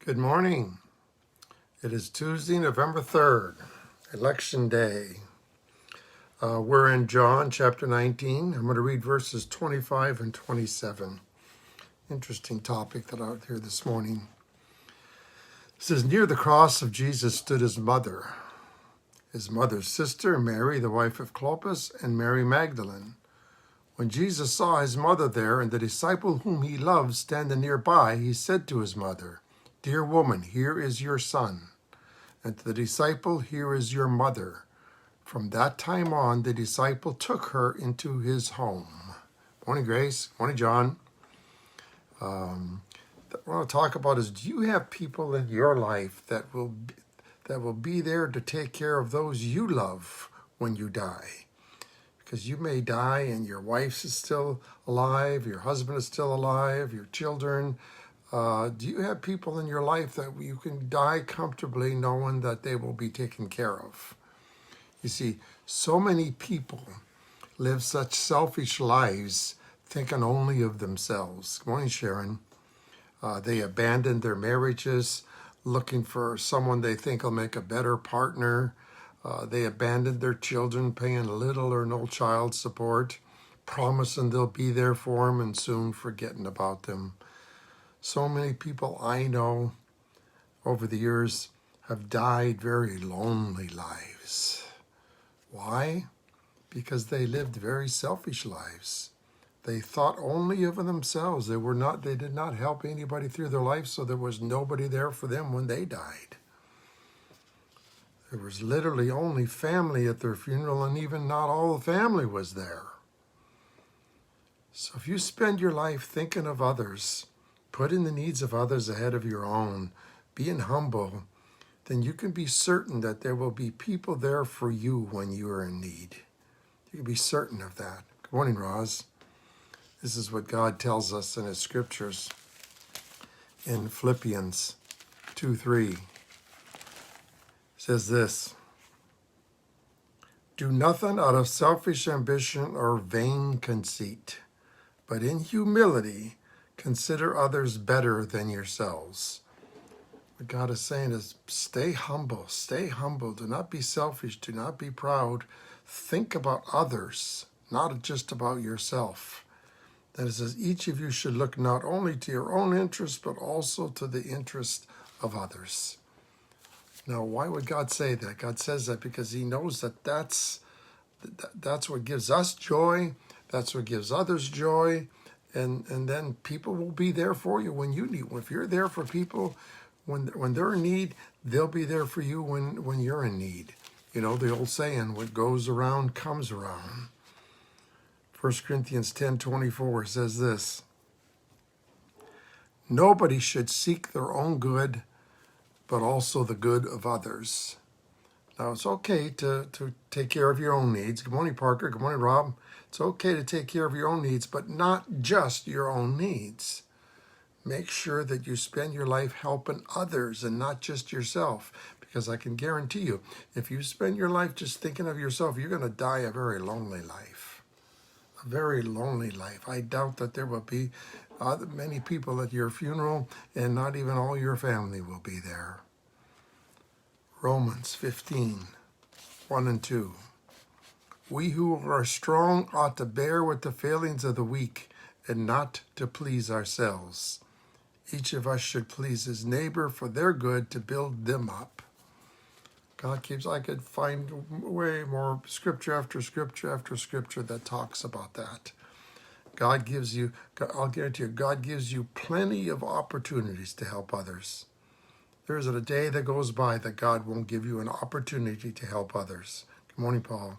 Good morning. It is Tuesday, November 3rd, Election Day. We're in John chapter 19. I'm going to read verses 25 and 27. Interesting topic that out here this morning. It says, near the cross of Jesus stood his mother's sister, Mary, the wife of Clopas, and Mary Magdalene. When Jesus saw his mother there and the disciple whom he loved standing nearby, he said to his mother, Dear woman, here is your son. And to the disciple, here is your mother. From that time on, the disciple took her into his home. Morning, Grace. Morning, John. What I want to talk about is, do you have people in your life that will be there to take care of those you love when you die? Because you may die and your wife is still alive, your husband is still alive, your children. Do you have people in your life that you can die comfortably knowing that they will be taken care of? You see, so many people live such selfish lives thinking only of themselves. Good morning, Sharon. They abandon their marriages looking for someone they think will make a better partner. They abandon their children, paying little or no child support, promising they'll be there for them and soon forgetting about them. So many people I know over the years have died very lonely lives. Why? Because they lived very selfish lives. They thought only of themselves. They did not help anybody through their life, so there was nobody there for them when they died. There was literally only family at their funeral, and even not all the family was there. So if you spend your life thinking of others, putting the needs of others ahead of your own, being humble, then you can be certain that there will be people there for you when you are in need. You can be certain of that. Good morning, Roz. This is what God tells us in his scriptures in Philippians 2:3. It says this, Do nothing out of selfish ambition or vain conceit, but in humility consider others better than yourselves. What God is saying is, stay humble, do not be selfish, do not be proud. Think about others, not just about yourself. That it says, each of you should look not only to your own interest, but also to the interest of others. Now, why would God say that? God says that because he knows that that's what gives us joy, that's what gives others joy, and then people will be there for you when you need. If you're there for people when they're in need, they'll be there for you when you're in need. You know, the old saying, what goes around comes around. 1 Corinthians 10:24 says this, Nobody should seek their own good, but also the good of others. Now, it's okay to take care of your own needs. Good morning, Parker. Good morning, Rob. It's okay to take care of your own needs, but not just your own needs. Make sure that you spend your life helping others and not just yourself, because I can guarantee you, if you spend your life just thinking of yourself, you're going to die a very lonely life. A very lonely life. I doubt that there will be many people at your funeral, and not even all your family will be there. Romans 15:1 and 2. We who are strong ought to bear with the failings of the weak and not to please ourselves. Each of us should please his neighbor for their good, to build them up. I could find way more scripture after scripture after scripture that talks about that. I'll guarantee you, God gives you plenty of opportunities to help others. There isn't a day that goes by that God won't give you an opportunity to help others. Good morning, Paul.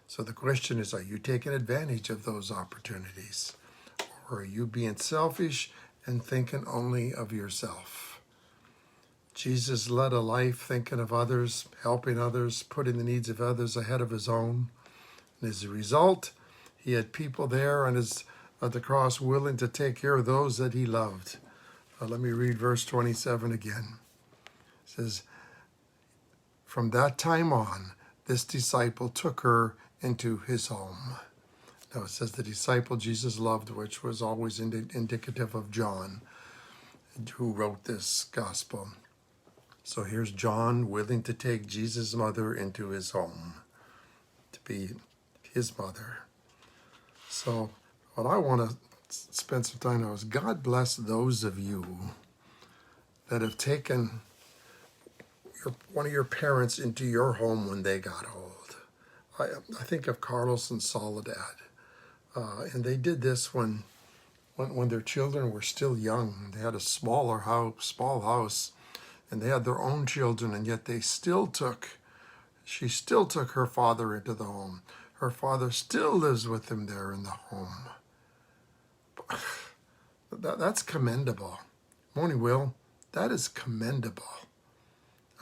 So the question is, are you taking advantage of those opportunities? Or are you being selfish and thinking only of yourself? Jesus led a life thinking of others, helping others, putting the needs of others ahead of his own. And as a result, he had people there at the cross willing to take care of those that he loved. Let me read verse 27 again. It says, From that time on, this disciple took her into his home. Now it says the disciple Jesus loved, which was always indicative of John. who wrote this gospel. So here's John willing to take Jesus' mother into his home to be his mother. So what I want to spend some time on is God bless those of you that have taken one of your parents into your home when they got old. I think of Carlos and Soledad, and they did this when their children were still young. They had a small house, and they had their own children, and yet she still took her father into the home. Her father still lives with them there in the home. That's commendable. Morning, Will. That is commendable.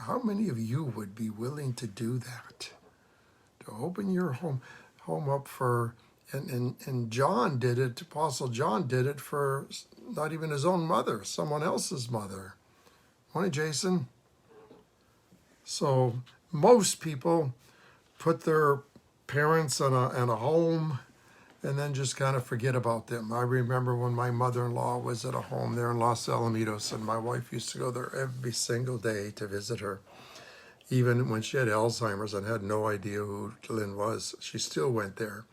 How many of you would be willing to do that? To open your home up for, and John did it, Apostle John did it for not even his own mother, someone else's mother. Morning, Jason. So most people put their parents in a home and then just kind of forget about them. I remember when my mother-in-law was at a home there in Los Alamitos, and my wife used to go there every single day to visit her. Even when she had Alzheimer's and had no idea who Lynn was, she still went there.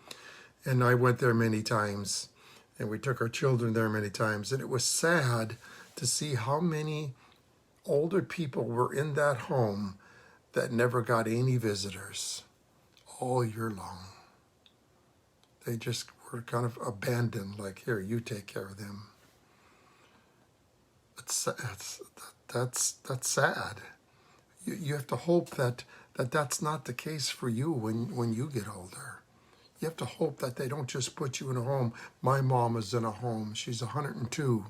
And I went there many times, and we took our children there many times. And it was sad to see how many older people were in that home that never got any visitors all year long. They just were kind of abandoned, like, here, you take care of them. That's sad. You have to hope that that's not the case for you when you get older. You have to hope that they don't just put you in a home. My mom is in a home. She's 102.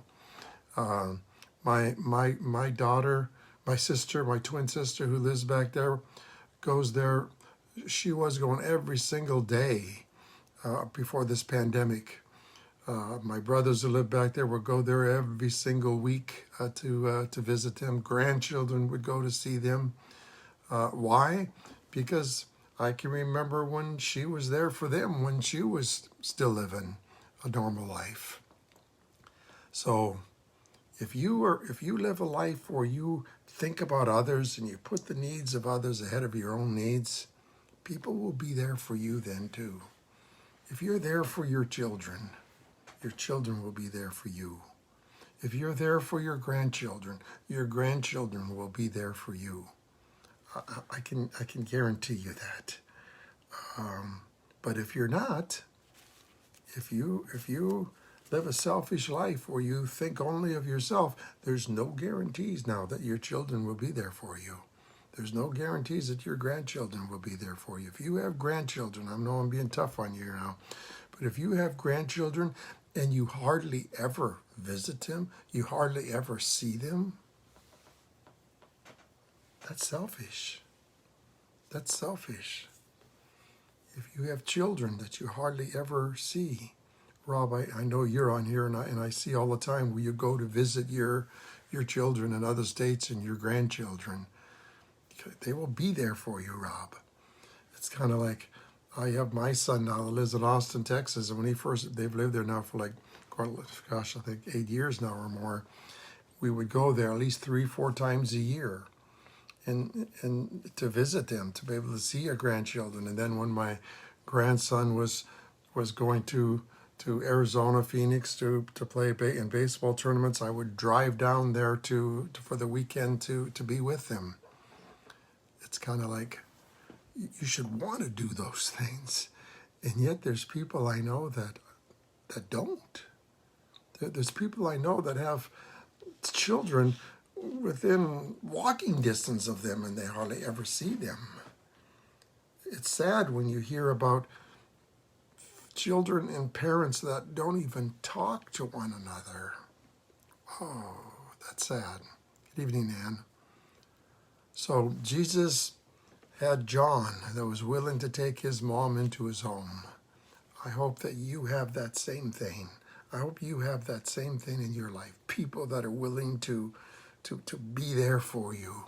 My daughter, my sister, my twin sister who lives back there, goes there. She was going every single day before this pandemic. My brothers who live back there would go there every single week to visit them. Grandchildren would go to see them. Why? Because I can remember when she was there for them, when she was still living a normal life. So if you live a life where you think about others and you put the needs of others ahead of your own needs, people will be there for you then too. If you're there for your children will be there for you. If you're there for your grandchildren will be there for you. I can guarantee you that. But if you're not, if you live a selfish life where you think only of yourself, there's no guarantees now that your children will be there for you. There's no guarantees that your grandchildren will be there for you. If you have grandchildren, I know I'm being tough on you now, but if you have grandchildren and you hardly ever visit them, you hardly ever see them, that's selfish. That's selfish. If you have children that you hardly ever see, Rob, I know you're on here, and I see all the time where you go to visit your children in other states and your grandchildren. They will be there for you, Rob. It's kind of like, I have my son now that lives in Austin, Texas, and when they've lived there now for like, gosh, I think 8 years now or more. We would go there at least 3-4 times a year and to visit them, to be able to see your grandchildren. And then when my grandson was going to Arizona, Phoenix to play in baseball tournaments, I would drive down there for the weekend to be with them. It's kind of like, you should want to do those things. And yet there's people I know that don't. There's people I know that have children within walking distance of them and they hardly ever see them. It's sad when you hear about children and parents that don't even talk to one another. Oh, that's sad. Good evening, Ann. So Jesus had John that was willing to take his mom into his home. I hope that you have that same thing. I hope you have that same thing in your life. People that are willing to be there for you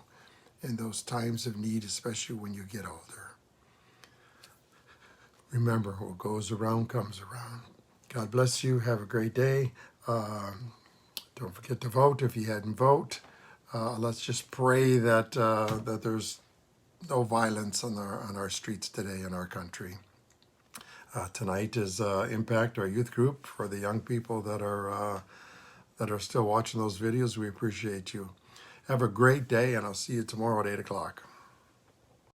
in those times of need, especially when you get older. Remember, what goes around comes around. God bless you. Have a great day. Don't forget to vote if you hadn't voted. Let's just pray that that there's no violence on our streets today in our country. Tonight is Impact, our youth group, for the young people that are still watching those videos. We appreciate you. Have a great day, and I'll see you tomorrow at 8 o'clock.